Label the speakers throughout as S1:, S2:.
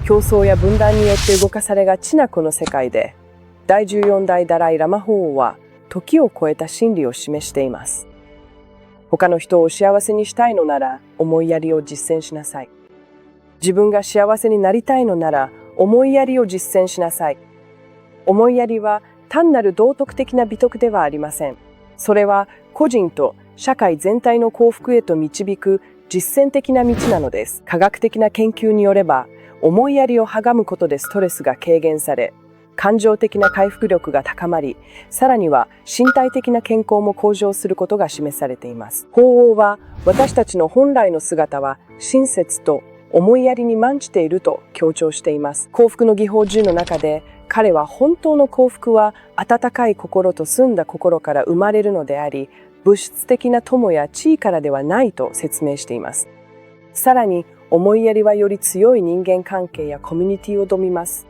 S1: 競争や分断によって動かされがちなこの世界で、第14代ダライ・ラマ法王は時を超えた真理を示しています。他の人を幸せにしたいのなら思いやりを実践しなさい。自分が幸せになりたいのなら思いやりを実践しなさい。思いやりは単なる道徳的な美徳ではありません。それは個人と社会全体の幸福へと導く実践的な道なのです。科学的な研究によれば、思いやりを育むことでストレスが軽減され、感情的な回復力が高まり、さらには身体的な健康も向上することが示されています。法王は、私たちの本来の姿は親切と思いやりに満ちていると強調しています。幸福の技法10の中で、彼は本当の幸福は温かい心と澄んだ心から生まれるのであり、物質的な友や地位からではないと説明しています。さらに、思いやりはより強い人間関係やコミュニティを生みます。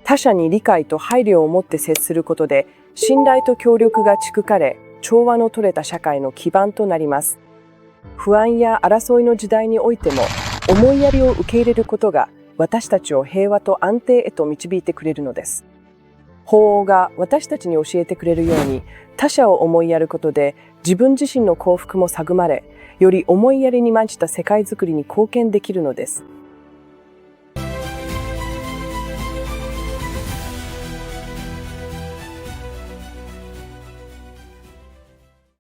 S1: 他者に理解と配慮を持って接することで、信頼と協力が蓄かれ、調和の取れた社会の基盤となります。不安や争いの時代においても、思いやりを受け入れることが私たちを平和と安定へと導いてくれるのです。法王が私たちに教えてくれるように、他者を思いやることで自分自身の幸福も育まれ、より思いやりに満ちた世界づくりに貢献できるのです。